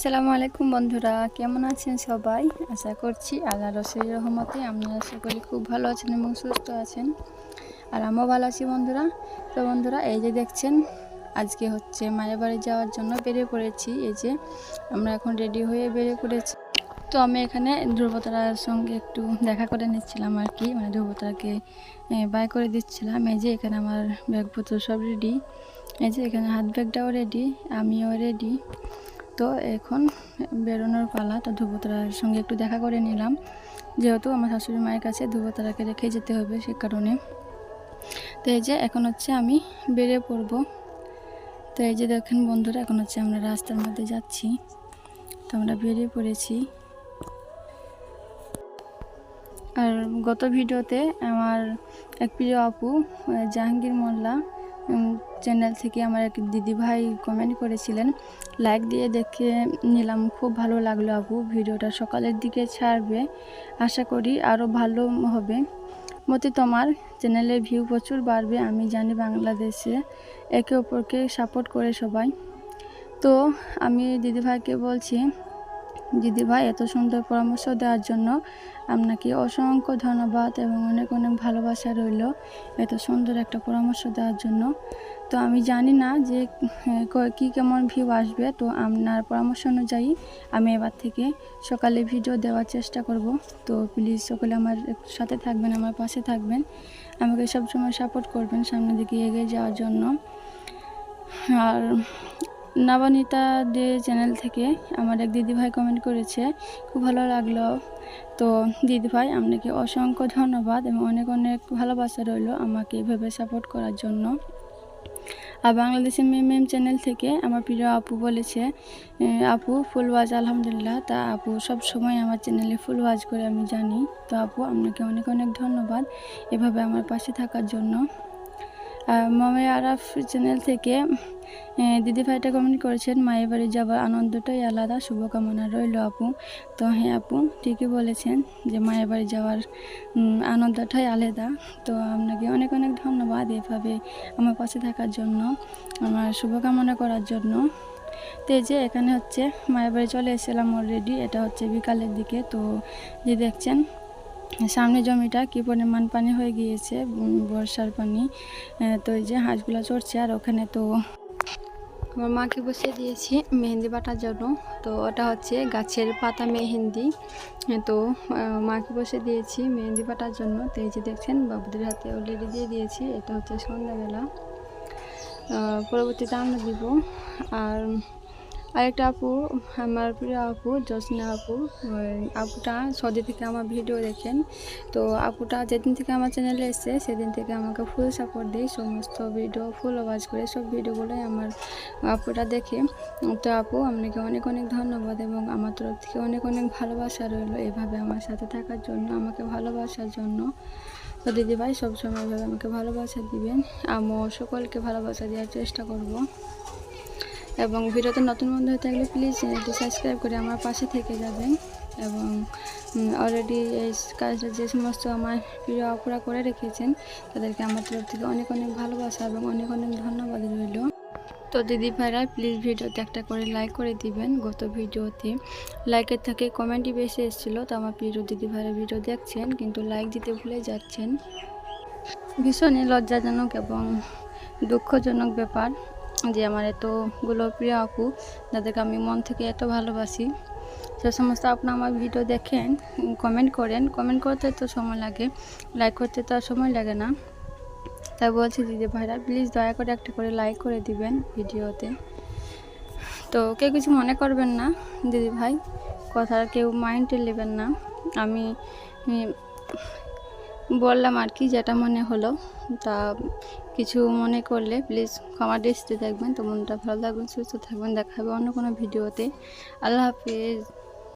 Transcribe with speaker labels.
Speaker 1: আসসালামু আলাইকুম বন্ধুরা, কেমন আছেন সবাই? আশা করছি আল্লাহর অশেষ রহমতে আপনারা সকলে খুব ভালো আছেন এবং সুস্থ আছেন। আর আমিও ভালো আছি বন্ধুরা। তো বন্ধুরা, এই যে দেখছেন, আজকে হচ্ছে মায়ের বাড়ি যাওয়ার জন্য বেরিয়ে পড়েছি। এই যে আমরা এখন রেডি হয়ে বেরিয়ে পড়েছি। তো আমি এখানে ধ্রুবতারার সঙ্গে একটু দেখা করে নিচ্ছিলাম আর কি, মানে ধ্রুবতারাকে বাই করে দিচ্ছিলাম। এই যে এখানে আমার ব্যাগপত্র সব রেডি। এই যে এখানে হাত ব্যাগটাও রেডি, আমিও রেডি। তো এখন বেরোনোর পালা। তো ধ্রুবতারার সঙ্গে একটু দেখা করে নিলাম, যেহেতু আমার শাশুড়ি মায়ের কাছে ধ্রুবতারাকে রেখে যেতে হবে, সে কারণে। তো এই যে এখন হচ্ছে আমি বেরিয়ে পড়ব। তো এই যে দেখেন বন্ধুরা, এখন হচ্ছে আমরা রাস্তার মধ্যে যাচ্ছি। তো আমরা বেরিয়ে পড়েছি। আর গত ভিডিওতে আমার এক প্রিয় আপু জাহাঙ্গীর মোল্লা চ্যানেল থেকে আমার এক দিদিভাই কমেন্ট করেছিলেন, লাইক দিয়ে দেখে নিলাম, খুব ভালো লাগলো আপু, ভিডিওটা সকালের দিকে ছাড়বে, আশা করি আরও ভালো হবে। মতে তোমার চ্যানেলের ভিউ প্রচুর বাড়বে, আমি জানি বাংলাদেশে একে অপরকে সাপোর্ট করে সবাই। তো আমি দিদিভাইকে বলছি, দিদিভাই এত সুন্দর পরামর্শ দেওয়ার জন্য আপনাকে অসংখ্য ধন্যবাদ এবং অনেক অনেক ভালোবাসা রইল এত সুন্দর একটা পরামর্শ দেওয়ার জন্য। তো আমি জানি না যে কি কেমন ভিউ আসবে, তো আপনার পরামর্শ অনুযায়ী আমি এবার থেকে সকালে ভিডিও দেওয়ার চেষ্টা করব। তো প্লিজ সকলে আমার সাথে থাকবেন, আমার পাশে থাকবেন, আমাকে সবসময় সাপোর্ট করবেন সামনের দিকে এগিয়ে যাওয়ার জন্য। আর নবনীতা ডে চ্যানেল থেকে আমার এক দিদিভাই কমেন্ট করেছে, খুব ভালো লাগলো। তো দিদিভাই আপনাকে অসংখ্য ধন্যবাদ এবং অনেক অনেক ভালোবাসা রইল আমাকে এভাবে সাপোর্ট করার জন্য। আর বাংলাদেশি মেম চ্যানেল থেকে আমার প্রিয় আপু বলেছে, আপু ফুল ওয়াজ আলহামদুলিল্লাহ। তা আপু সব সময় আমার চ্যানেলে ফুল ওয়াজ করে আমি জানি। তো আপু আপনাকে অনেক অনেক ধন্যবাদ এভাবে আমার পাশে থাকার জন্য। মামে আরাফ চ্যানেল থেকে দিদিভাইটা কমেন্ট করেছেন, মায়ের বাড়ি যাওয়ার আনন্দটাই আলাদা, শুভকামনা রইল আপু। তো হ্যাঁ আপু, ঠিকই বলেছেন যে মায়ের বাড়ি যাওয়ার আনন্দটাই আলাদা। তো আপনাকে অনেক অনেক ধন্যবাদ এভাবে আমার পাশে থাকার জন্য, আমার শুভকামনা করার জন্য। তো এই যে এখানে হচ্ছে মায়ের বাড়ি চলে এসেছিলাম অলরেডি, এটা হচ্ছে বিকালের দিকে। তো যে দেখছেন সামনে জমিটা কি পরিমাণ পানি হয়ে গিয়েছে, বর্ষার পানি। তো এই যে হাঁসগুলো চড়ছে। আর ওখানে তো আমার মাকে বসিয়ে দিয়েছি মেহেন্দি বাটার জন্য। তো ওটা হচ্ছে গাছের পাতা মেহেন্দি। তো মাকে বসে দিয়েছি মেহেন্দি বাটার জন্য। তো এই যে দেখছেন বাবুদের হাতে অলরেডি দিয়ে দিয়েছি। এটা হচ্ছে সন্ধ্যাবেলা, পরবর্তীতে আমরা দিব। আর আরেকটা আপু, আমার প্রিয় আপু জোসনা আপু, আপুটা সৌদি থেকে আমার ভিডিও দেখেন। তো আপুটা যেদিন থেকে আমার চ্যানেলে এসছে সেদিন থেকে আমাকে ফুল সাপোর্ট দেয়, সমস্ত ভিডিও ফুল আওয়াজ করে সব ভিডিওগুলোই আমার আপুটা দেখে। তো আপু আপনাকে অনেক অনেক ধন্যবাদ এবং আমার তরফ থেকে অনেক অনেক ভালোবাসা রইলো এভাবে আমার সাথে থাকার জন্য, আমাকে ভালোবাসার জন্য। তো দিদিভাই সবসময় এভাবে আমাকে ভালোবাসা দিবেন, আমিও সকলকে ভালোবাসা দেওয়ার চেষ্টা করব। এবং ভিডিওতে নতুন বন্ধু হয়ে থাকলে প্লিজ চ্যানেলটি সাবস্ক্রাইব করে আমার পাশে থেকে যাবেন। এবং অলরেডি এই কাজটা যে সমস্ত আমার প্রিয় আপুরা করে রেখেছেন তাদেরকে আমার তরফ থেকে অনেক অনেক ভালোবাসা এবং অনেক অনেক ধন্যবাদ রইল। তো দিদি ভাইরা প্লিজ ভিডিওতে একটা করে লাইক করে দিবেন। গত ভিডিওতে লাইকের থেকে কমেন্টই বেশি এসেছিলো। তো আমার প্রিয় দিদি ভাইরা ভিডিও দেখছেন কিন্তু লাইক দিতে ভুলে যাচ্ছেন, ভীষণই লজ্জাজনক এবং দুঃখজনক ব্যাপার যে আমার এতগুলো প্রিয় আপু যাদেরকে আমি মন থেকে এত ভালোবাসি, সে সমস্ত আপনারা আমার ভিডিও দেখেন, কমেন্ট করেন, কমেন্ট করতে তো সময় লাগে, লাইক করতে তো আর সময় লাগে না। তাই বলছি দিদি ভাইরা প্লিজ দয়া করে একটা করে লাইক করে দিবেন ভিডিওতে। তো কেউ কিছু মনে করবেন না দিদি ভাই, কথা কেউ মাইন্ডে নেবেন না, আমি বললাম আর কি যেটা মনে হলো। তা কিছু মনে করলে প্লিজ ক্ষমা দৃষ্টিতে দেখবেন। তো মনটা ভালো থাকবেন, সুস্থ থাকবেন, দেখা হবে অন্য কোনো ভিডিওতে। আল্লাহ হাফিজ।